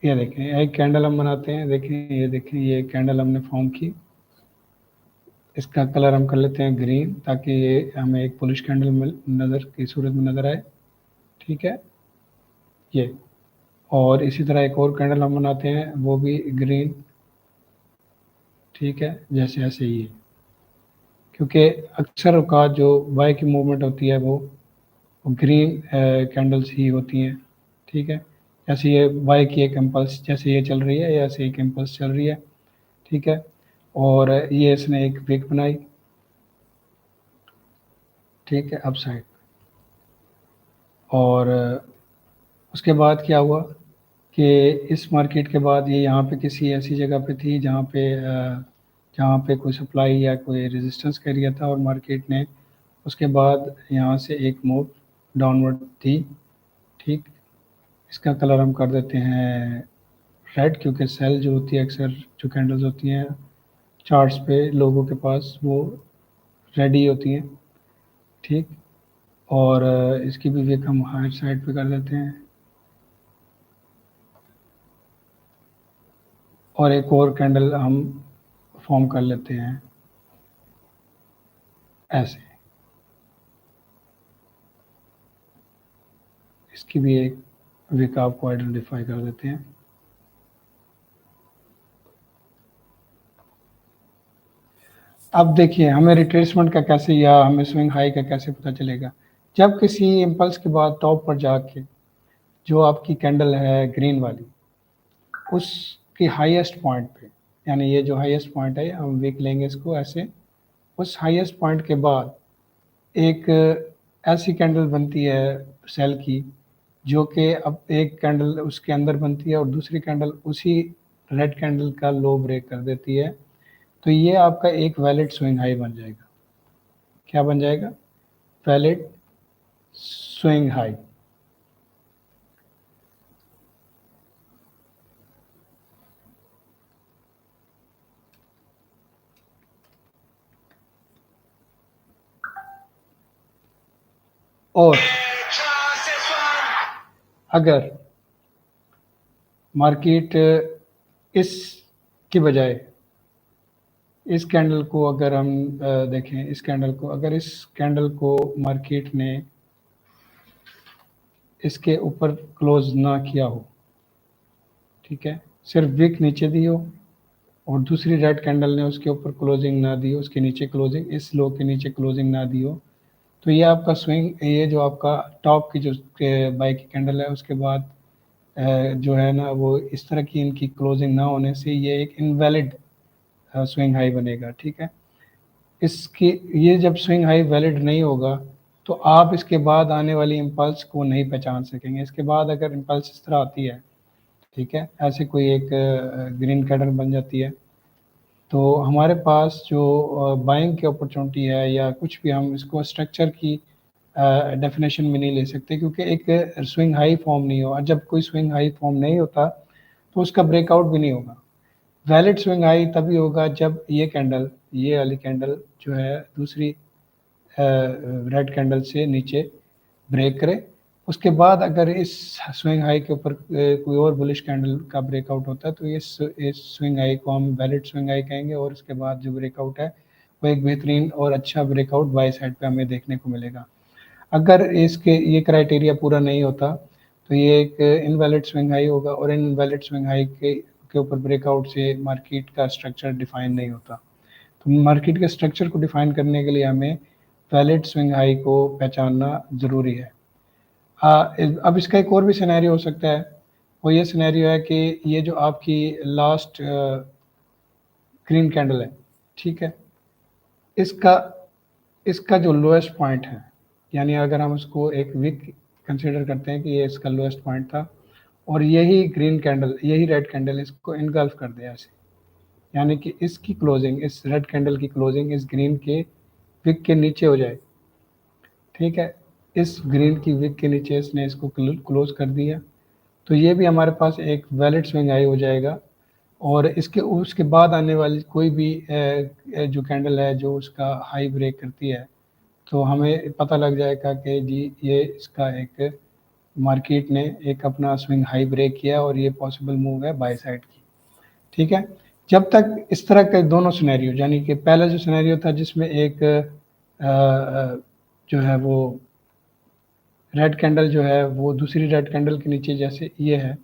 ये देखें एक कैंडल हम बनाते हैं, देखें ये देखें ये कैंडल हमने फॉर्म की। इसका कलर हम कर लेते हैं ग्रीन, ताकि ये हमें एक पुलिश कैंडल नज़र की सूरत में नज़र आए। ठीक है ये, और इसी तरह एक और कैंडल हम बनाते हैं, वो भी ग्रीन। ठीक है, जैसे ऐसे ही है, क्योंकि अक्सर औकात जो वाई की मूवमेंट होती है वो ग्रीन कैंडल्स ही होती हैं। ठीक है, जैसे ये वाई की एक इम्पल्स जैसे ये चल रही है, ऐसे एक इम्पल्स चल रही है। ठीक है, और ये इसने एक विक बनाई। ठीक है, अप साइड। और उसके बाद क्या हुआ कि इस मार्केट के बाद ये यहाँ पे किसी ऐसी जगह पे थी जहाँ पे कोई सप्लाई या कोई रेजिस्टेंस का एरिया था, और मार्केट ने उसके बाद यहाँ से एक मूव डाउनवर्ड थी। ठीक, इसका कलर हम कर देते हैं रेड, क्योंकि सेल जो होती है अक्सर जो कैंडल्स होती हैं चार्ट्स पे लोगों के पास वो रेड ही होती हैं। ठीक, और इसकी भी विक हम हायर साइड पे कर देते हैं, और एक और कैंडल हम फॉर्म कर लेते हैं ऐसे। इसकी भी एक विक आपको आइडेंटिफाई कर देते हैं। अब देखिए हमें रिट्रेसमेंट का कैसे या हमें स्विंग हाई का कैसे पता चलेगा। जब किसी इम्पल्स के बाद टॉप पर जाके जो आपकी कैंडल है ग्रीन वाली, उसकी हाईएस्ट पॉइंट पे, यानी ये जो हाईएस्ट पॉइंट है हम विक लेंगे इसको ऐसे, उस हाईएस्ट पॉइंट के बाद एक ऐसी कैंडल बनती है सेल की, जो कि अब एक कैंडल उसके अंदर बनती है और दूसरी कैंडल उसी रेड कैंडल का लो ब्रेक कर देती है। तो ये आपका एक वैलिड स्विंग हाई बन जाएगा। क्या बन जाएगा? Valid swing high. और अगर मार्केट इस की बजाय इस कैंडल को अगर हम देखें, इस कैंडल को अगर इस कैंडल को मार्केट ने इसके ऊपर क्लोज ना किया हो, ठीक है, सिर्फ विक नीचे दी हो और दूसरी रेड कैंडल ने उसके ऊपर क्लोजिंग ना दी हो, उसके नीचे क्लोजिंग, इस लो के नीचे क्लोजिंग ना दी हो, तो ये आपका स्विंग, ये जो आपका टॉप की जो बाई की कैंडल है उसके बाद जो है ना वो इस तरह की इनकी क्लोजिंग ना होने से ये एक इनवैलिड स्विंग हाई बनेगा। ठीक है, इसकी ये जब स्विंग हाई वैलिड नहीं होगा तो आप इसके बाद आने वाली इम्पल्स को नहीं पहचान सकेंगे। इसके बाद अगर इम्पल्स इस तरह आती है, ठीक है, ऐसे कोई एक ग्रीन कैंडल बन जाती है, तो हमारे पास जो बाइंग की अपॉर्चुनिटी है या कुछ भी, हम इसको स्ट्रक्चर की डेफिनेशन में नहीं ले सकते, क्योंकि एक स्विंग हाई फॉर्म नहीं हो, और जब कोई स्विंग हाई फॉर्म नहीं होता तो उसका ब्रेकआउट भी नहीं होगा। वैलिड स्विंग हाई तभी होगा जब ये कैंडल, ये वाली कैंडल जो है दूसरी रेड कैंडल से नीचे ब्रेक करे, उसके बाद अगर इस स्विंग हाई के ऊपर कोई और बुलिश कैंडल का ब्रेकआउट होता है तो इस स्विंग हाई को हम वैलिड स्विंग हाई कहेंगे, और उसके बाद जो ब्रेकआउट है वो एक बेहतरीन और अच्छा ब्रेकआउट बाई साइड पे हमें देखने को मिलेगा। अगर इसके ये क्राइटेरिया पूरा नहीं होता तो ये एक इनवैलिड स्विंग हाई होगा, और इनवैलिड स्विंग हाई के ऊपर ब्रेकआउट से मार्केट का स्ट्रक्चर डिफाइन नहीं होता। तो मार्केट के स्ट्रक्चर को डिफाइन करने के लिए हमें वैलिड स्विंग हाई को पहचानना ज़रूरी है। अब इसका एक और भी सिनेरियो हो सकता है, वो ये सिनेरियो है कि ये जो आपकी लास्ट ग्रीन कैंडल है, ठीक है, इसका इसका जो लोएस्ट पॉइंट है, यानी अगर हम उसको एक वीक कंसीडर करते हैं कि ये इसका लोएस्ट पॉइंट था, और यही ग्रीन कैंडल, यही रेड कैंडल इसको इनगल्फ कर दे ऐसे, यानी कि इसकी क्लोजिंग, इस रेड कैंडल की क्लोजिंग इस ग्रीन के विक के नीचे हो जाए। ठीक है, इस ग्रीन की विक के नीचे इसने इसको क्लोज कर दिया, तो ये भी हमारे पास एक वैलिड स्विंग हाई हो जाएगा। और इसके उसके बाद आने वाली कोई भी जो कैंडल है जो उसका हाई ब्रेक करती है, तो हमें पता लग जाएगा कि जी ये इसका एक मार्केट ने एक अपना स्विंग हाई ब्रेक किया और ये पॉसिबल मूव है बाय साइड की, ठीक है। जब तक इस तरह के दोनों सिनेरियो, यानी कि पहला जो सिनेरियो था जिसमें एक जो है वो रेड कैंडल जो है वो दूसरी रेड कैंडल के नीचे, जैसे ये है,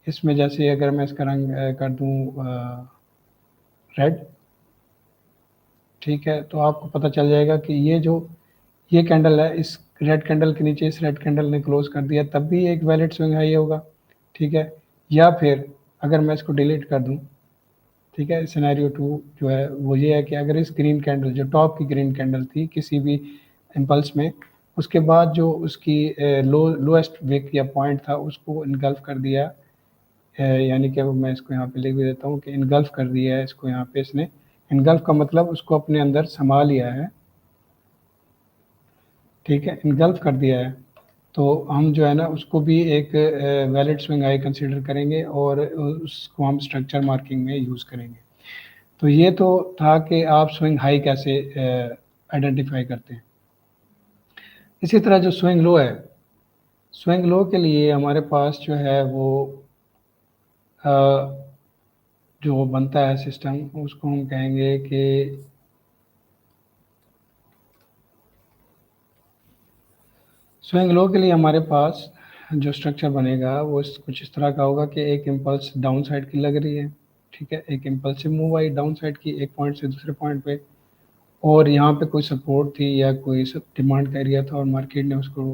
इसमें जैसे अगर मैं इसका रंग कर दूं रेड, ठीक है, तो आपको पता चल जाएगा कि ये कैंडल है, इस रेड कैंडल के नीचे इस रेड कैंडल ने क्लोज कर दिया, तब भी एक वैलिड स्विंग हाई होगा, ठीक है। या फिर अगर मैं इसको डिलीट कर दूं, ठीक है, सिनेरियो 2 जो है वो ये है कि अगर इस ग्रीन कैंडल, जो टॉप की ग्रीन कैंडल थी किसी भी इम्पल्स में, उसके बाद जो उसकी लोएस्ट विक या पॉइंट था उसको इनगल्फ कर दिया, यानी कि मैं इसको यहाँ पे लिख भी देता हूँ कि इनगल्फ कर दिया है इसको, यहाँ पे इसने इनगल्फ का मतलब उसको अपने अंदर समा लिया है, ठीक है, इनगल्फ कर दिया है, तो हम जो है ना उसको भी एक वैलिड स्विंग हाई कंसीडर करेंगे और उसको हम स्ट्रक्चर मार्किंग में यूज़ करेंगे। तो ये तो था कि आप स्विंग हाई कैसे आइडेंटिफाई करते हैं। इसी तरह जो स्विंग लो है, स्विंग लो के लिए हमारे पास जो है वो अ, जो बनता है सिस्टम, उसको हम कहेंगे कि स्विंग लो के लिए हमारे पास जो स्ट्रक्चर बनेगा वो कुछ इस तरह का होगा कि एक इम्पल्स डाउन साइड की लग रही है, ठीक है, एक impulsive move I down side की एक पॉइंट से दूसरे पॉइंट पे, और यहाँ पे कोई सपोर्ट थी या कोई डिमांड का एरिया था और मार्केट ने उसको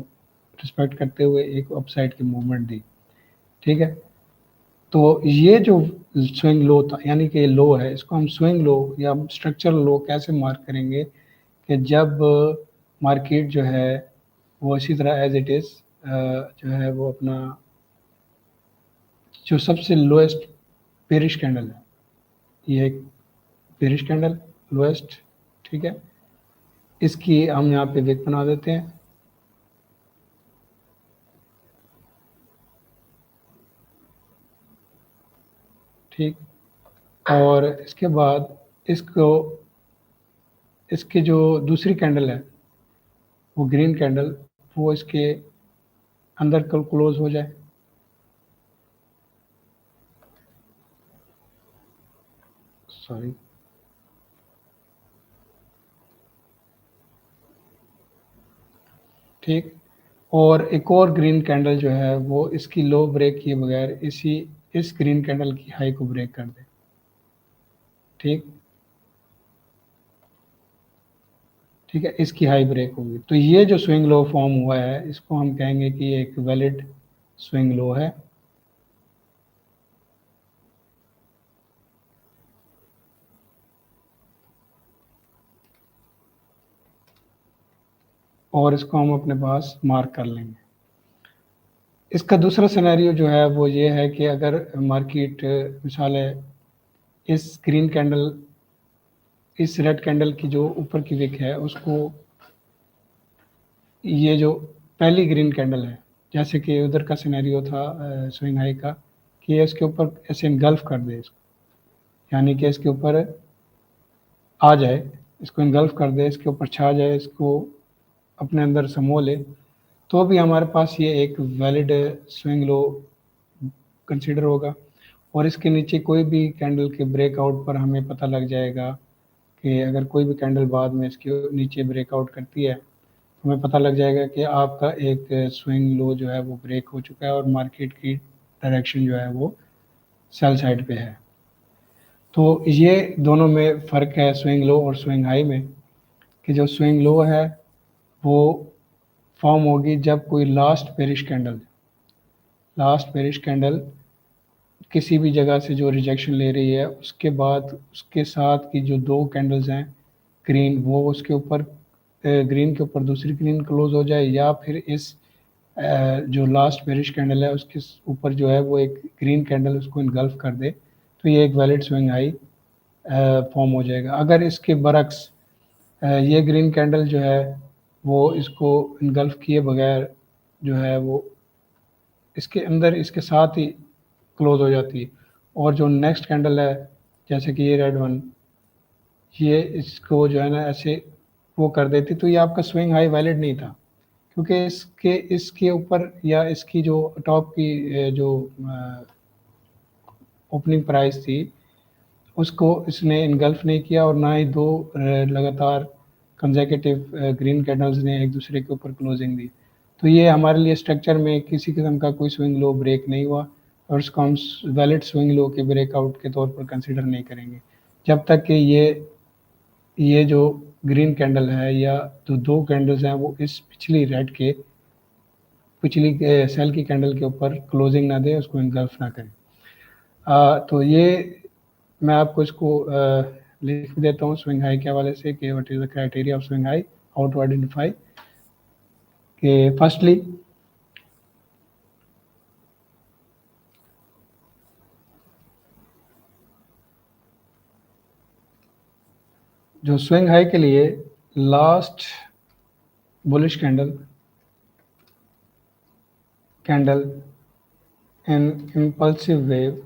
रिस्पेक्ट करते हुए एक अपसाइड की मूवमेंट दी, ठीक है। तो ये जो स्विंग लो था, यानी कि लो है, इसको हम स्विंग लो या स्ट्रक्चर लो कैसे मार्क करेंगे कि जब मार्केट जो है वो इसी तरह एज इट इज़ जो है वो अपना जो सबसे लोएस्ट बेरिश कैंडल है, ये एक बेरिश कैंडल लोएस्ट, ठीक है, इसकी हम यहाँ पे विक बना देते हैं, ठीक। और इसके बाद इसको इसकी जो दूसरी कैंडल है वो ग्रीन कैंडल, वो इसके अंदर क्लोज हो जाए, सॉरी, ठीक। और एक और ग्रीन कैंडल जो है वो इसकी लो ब्रेक किए बगैर इस ग्रीन कैंडल की हाई को ब्रेक कर दे, ठीक, ठीक है, इसकी हाई ब्रेक होगी, तो ये जो स्विंग लो फॉर्म हुआ है इसको हम कहेंगे कि एक वैलिड स्विंग लो है। और इसको हम अपने पास मार्क कर लेंगे। इसका दूसरा सिनेरियो जो है वो ये है कि अगर मार्केट मिसाल है इस ग्रीन कैंडल, इस रेड कैंडल की जो ऊपर की विक है उसको, ये जो पहली ग्रीन कैंडल है, जैसे कि उधर का सिनेरियो था स्विंग हाई का, कि ये इसके ऊपर ऐसे इनगल्फ कर दे इसको, यानी कि इसके ऊपर आ जाए, इसको इनगल्फ कर दे, इसके ऊपर छा जाए, इसको अपने अंदर समो ले, तो भी हमारे पास ये एक वैलिड स्विंग लो कंसीडर होगा। और इसके नीचे कोई भी कैंडल के ब्रेकआउट पर हमें पता लग जाएगा कि अगर कोई भी कैंडल बाद में इसके नीचे ब्रेकआउट करती है, हमें पता लग जाएगा कि आपका एक स्विंग लो जो है वो ब्रेक हो चुका है और मार्केट की डायरेक्शन जो है वो सेल साइड पे है। तो ये दोनों में फ़र्क है स्विंग लो और स्विंग हाई में, कि जो स्विंग लो है वो फॉर्म होगी जब कोई लास्ट बेरिश कैंडल किसी भी जगह से जो रिजेक्शन ले रही है, उसके बाद उसके साथ की जो दो कैंडल्स हैं ग्रीन, वो उसके ऊपर ग्रीन के ऊपर दूसरी ग्रीन क्लोज हो जाए, या फिर इस जो लास्ट बेरिश कैंडल है उसके ऊपर जो है वो एक ग्रीन कैंडल उसको इनगल्फ कर दे, तो ये एक वैलिड स्विंग हाई फॉर्म हो जाएगा। अगर इसके बरक्स ये ग्रीन कैंडल जो है वो इसको इनगल्फ किए बगैर जो है वो इसके अंदर इसके साथ ही क्लोज हो जाती है, और जो नेक्स्ट कैंडल है जैसे कि ये रेड वन, ये इसको जो है ना ऐसे वो कर देती, तो ये आपका स्विंग हाई वैलिड नहीं था, क्योंकि इसके ऊपर या इसकी जो टॉप की जो ओपनिंग प्राइस थी उसको इसने इनगल्फ नहीं किया, और ना ही दो लगातार कंसेक्यूटिव ग्रीन कैंडल्स ने एक दूसरे के ऊपर क्लोजिंग दी। तो ये हमारे लिए स्ट्रक्चर में किसी किस्म का कोई स्विंग लो ब्रेक नहीं हुआ, और इसको हम वैलिड स्विंग लो के ब्रेकआउट के तौर पर कंसिडर नहीं करेंगे जब तक कि ये जो ग्रीन कैंडल है या जो दो कैंडल्स हैं वो इस पिछली रेड के पिछली सेल की कैंडल के ऊपर क्लोजिंग ना दे, उसको इनगल्फ ना करें। तो ये मैं आपको इसको लिख देता हूँ स्विंग हाई के हवाले से कि what is the criteria of swing high, how to identify. कि फर्स्टली जो स्विंग हाई के लिए last bullish candle in impulsive wave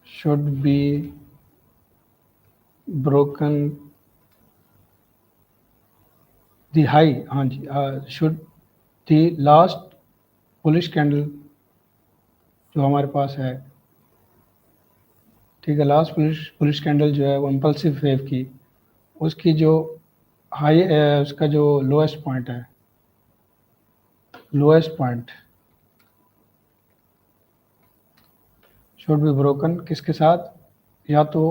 should be broken the high, हाँ जी, should the last bullish candle जो हमारे पास है, ठीक है, लास्ट बुलिश कैंडल जो है वो इम्पल्सिव वेव की, उसकी जो हाई उसका जो लोएस्ट पॉइंट है, lowest point should be broken किसके साथ, या तो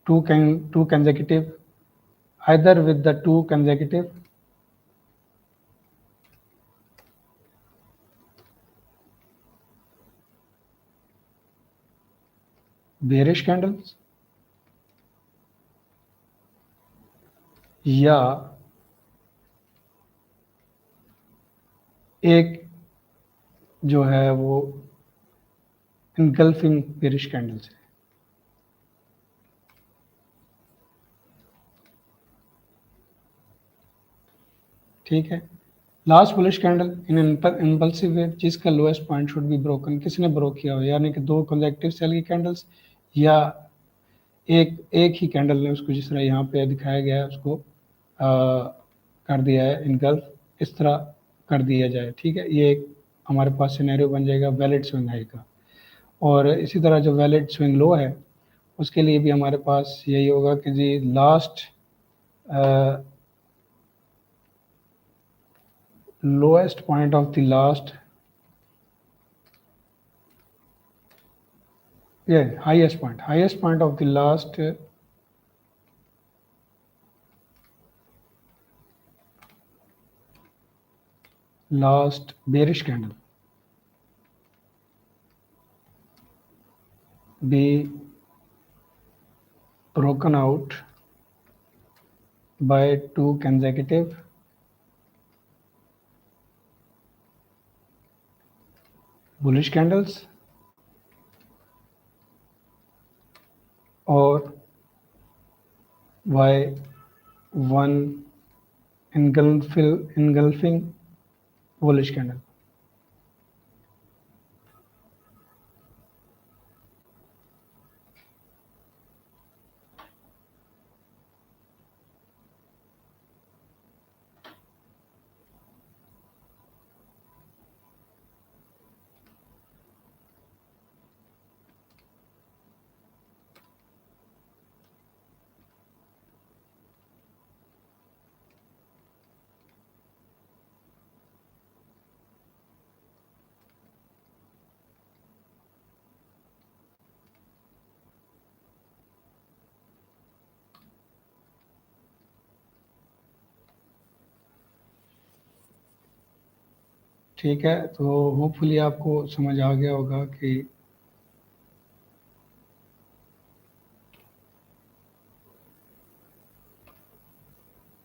to consecutive, either with the two consecutive bearish candles, या एक जो है वो इनगल्फिंग बेरिश कैंडल्स है। ठीक है, लास्ट बुलिश कैंडल इन इम्पल्सिव वेव जिसका lowest point should be broken, किसने ब्रोक किया हो, यानी कि दो कंसेक्यूटिव सेल की कैंडल्स या एक ही कैंडल ने उसको, जिस तरह यहाँ पे दिखाया गया है उसको कर दिया है इनगल्फ, इस तरह कर दिया जाए। ठीक है, ये एक हमारे पास सिनेरियो बन जाएगा वैलिड स्विंग हाई का। और इसी तरह जो वैलिड स्विंग लो है उसके लिए भी हमारे पास यही होगा कि जी last lowest point of the last highest point of the last bearish candle be broken out by two consecutive bullish candles or by one engulfing bullish candle। ठीक है, तो होपफुली आपको समझ आ गया होगा कि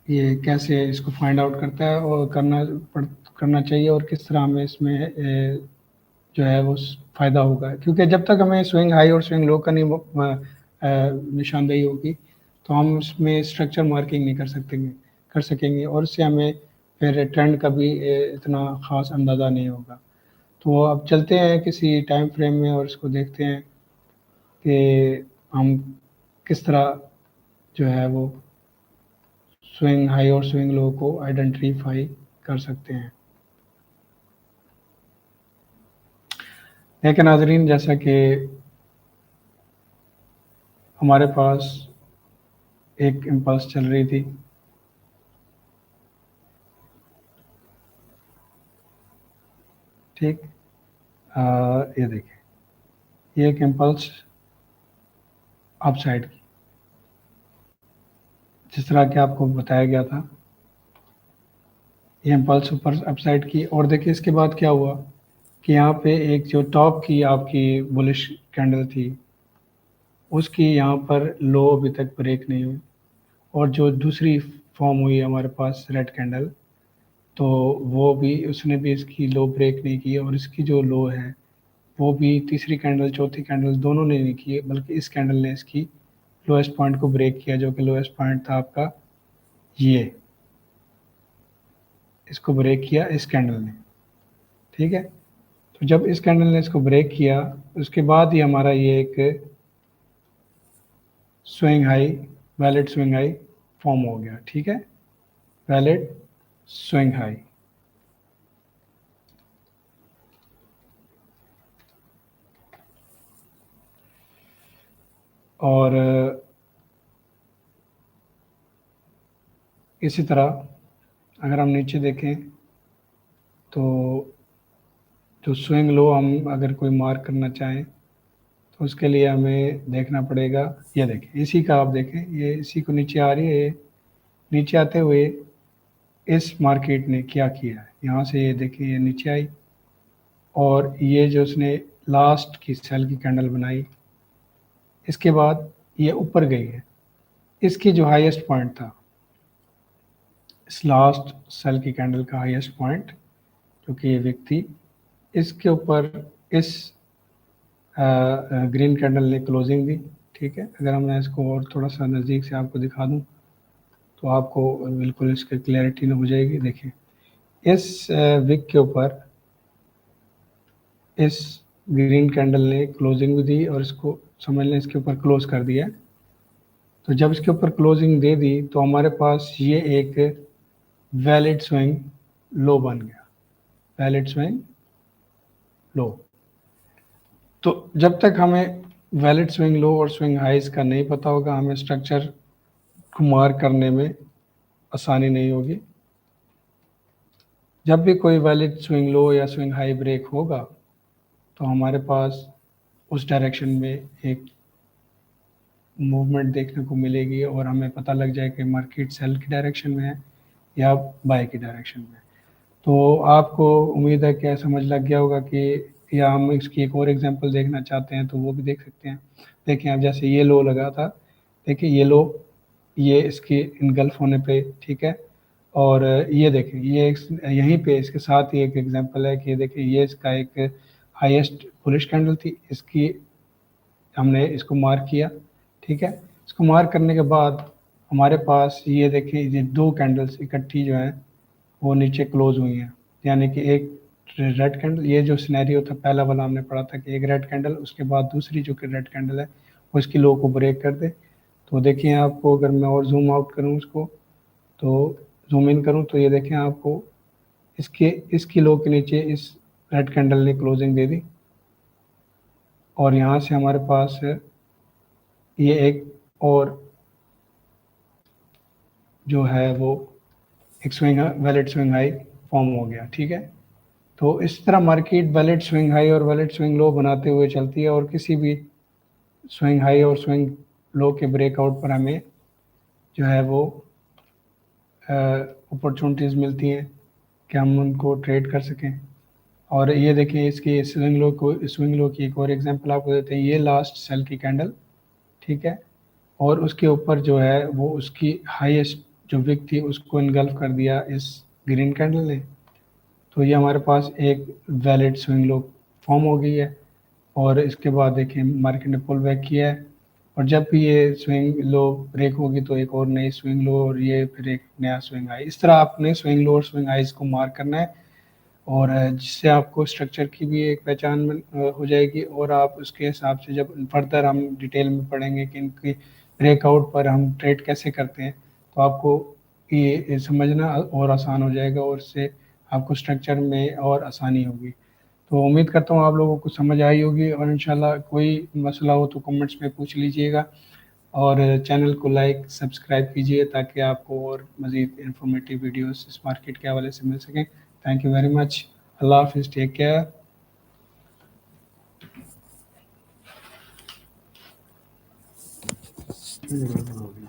ये कैसे इसको फाइंड आउट करता है और करना चाहिए, और किस तरह हमें इसमें जो है वो फ़ायदा होगा। क्योंकि जब तक हमें स्विंग हाई और स्विंग लो का नहीं निशानदेही होगी तो हम इसमें स्ट्रक्चर मार्किंग नहीं कर सकेंगे, और इससे हमें फिर ट्रेंड का भी इतना ख़ास अंदाज़ा नहीं होगा। तो अब चलते हैं किसी टाइम फ्रेम में और इसको देखते हैं कि हम किस तरह जो है वो स्विंग हाई और स्विंग लो को आइडेंटिफाई कर सकते हैं। लेकिन नाजरीन, जैसा कि हमारे पास एक इम्पल्स चल रही थी, ठीक, ये देखिए, ये एक इम्पल्स अपसाइड की, जिस तरह कि आपको बताया गया था, ये इम्पल्स ऊपर अपसाइड की। और देखिए इसके बाद क्या हुआ कि यहाँ पे एक जो टॉप की आपकी बुलिश कैंडल थी, उसकी यहाँ पर लो अभी तक ब्रेक नहीं हुई, और जो दूसरी फॉर्म हुई हमारे पास रेड कैंडल, तो वो भी, उसने भी इसकी लो ब्रेक नहीं की, और इसकी जो लो है वो भी तीसरी कैंडल चौथी कैंडल दोनों ने नहीं की, बल्कि इस कैंडल ने इसकी लोएस्ट पॉइंट को ब्रेक किया, जो कि लोएस्ट पॉइंट था आपका ये, इसको ब्रेक किया इस कैंडल ने, ठीक है। तो जब इस कैंडल ने इसको ब्रेक किया, उसके बाद ही हमारा ये एक swing high, valid swing high form हो गया, ठीक है, वैलिड स्विंग हाई। और इसी तरह अगर हम नीचे देखें तो जो स्विंग लो हम अगर कोई मार्क करना चाहें तो उसके लिए हमें देखना पड़ेगा, ये देखें, इसी का आप देखें, ये इसी को नीचे आ रही है, ये नीचे आते हुए इस मार्केट ने क्या किया है, यहाँ से ये देखें, ये नीचे आई, और ये जो उसने लास्ट की सेल की कैंडल बनाई, इसके बाद ये ऊपर गई है, इसकी जो हाईएस्ट पॉइंट था, इस लास्ट सेल की कैंडल का हाईएस्ट पॉइंट, जो कि ये विक थी, इसके ऊपर इस ग्रीन कैंडल ने क्लोजिंग दी, ठीक है। अगर मैं इसको और थोड़ा सा नज़दीक से आपको दिखा दूं तो आपको बिल्कुल इसकी क्लैरिटी न हो जाएगी। देखिए, इस विक के ऊपर इस ग्रीन कैंडल ने क्लोजिंग भी दी, और इसको समझ लें इसके ऊपर क्लोज कर दिया। तो जब इसके ऊपर क्लोजिंग दे दी तो हमारे पास ये एक वैलिड स्विंग लो बन गया, वैलिड स्विंग लो। तो जब तक हमें वैलिड स्विंग लो और स्विंग हाइज का नहीं पता होगा, हमें स्ट्रक्चर को मार्क करने में आसानी नहीं होगी। जब भी कोई वैलिड स्विंग लो या स्विंग हाई ब्रेक होगा तो हमारे पास उस डायरेक्शन में एक मूवमेंट देखने को मिलेगी, और हमें पता लग जाए कि मार्केट सेल की डायरेक्शन में है या बाय की डायरेक्शन में। तो आपको उम्मीद है कि समझ लग गया होगा कि, या हम इसकी एक और एग्जांपल देखना चाहते हैं तो वो भी देख सकते हैं। देखिए, अब जैसे ये लो लगा था, देखिए ये लो, ये इसके इनगल्फ होने पे, ठीक है, और ये देखें, ये यहीं पे इसके साथ ही एक एग्जांपल है कि देखिए ये इसका एक हाईएस्ट बुलिश कैंडल थी, इसकी हमने इसको मार्क किया, ठीक है। इसको मार्क करने के बाद हमारे पास ये देखिए, ये दो कैंडल्स इकट्ठी जो है वो नीचे क्लोज हुई हैं, यानी कि एक रेड कैंडल, ये जो सिनेरियो था पहला वाला हमने पढ़ा था कि एक रेड कैंडल, उसके बाद दूसरी जो कि रेड कैंडल है वो इसकी लो को ब्रेक कर दे। तो देखिए आपको, अगर मैं और जूम आउट करूँ उसको, तो जूम इन करूँ, तो ये देखें आपको, इसकी लो के नीचे इस रेड कैंडल ने क्लोजिंग दे दी, और यहाँ से हमारे पास ये एक और जो है वो एक swing valid swing high form हो गया, ठीक है। तो इस तरह मार्केट वैलिड स्विंग हाई और वैलिड स्विंग लो बनाते हुए चलती है, और किसी भी स्विंग हाई और स्विंग लो के ब्रेकआउट पर हमें जो है वो अपॉर्चुनिटीज़ मिलती हैं कि हम उनको ट्रेड कर सकें। और ये देखिए, इसकी स्विंग लो की एक और एग्जांपल आपको देते हैं, ये लास्ट सेल की कैंडल, ठीक है, और उसके ऊपर जो है वो उसकी हाईएस्ट जो विक थी उसको इनगल्फ कर दिया इस ग्रीन कैंडल ने। तो ये हमारे पास एक वैलिड स्विंग लो फॉर्म हो गई है, और इसके बाद देखिए मार्केट ने पुल बैक किया है, और जब भी ये स्विंग लो ब्रेक होगी तो एक और नई स्विंग लो, और ये फिर एक नया स्विंग हाई। इस तरह आपने स्विंग लो और स्विंग हाइज को मार्क करना है, और जिससे आपको स्ट्रक्चर की भी एक पहचान हो जाएगी, और आप उसके हिसाब से जब फर्दर हम डिटेल में पढ़ेंगे कि इनकी ब्रेकआउट पर हम ट्रेड कैसे करते हैं, तो आपको ये समझना और आसान हो जाएगा, और इससे आपको स्ट्रक्चर में और आसानी होगी। तो उम्मीद करता हूँ आप लोगों को समझ आई होगी, और इंशाल्लाह कोई मसला हो तो कमेंट्स में पूछ लीजिएगा, और चैनल को लाइक सब्सक्राइब कीजिए ताकि आपको और मज़ीद इंफॉर्मेटिव वीडियोस इस मार्केट के हवाले से मिल सकें। Thank you very much. अल्लाह हाफिज़, टेक केयर।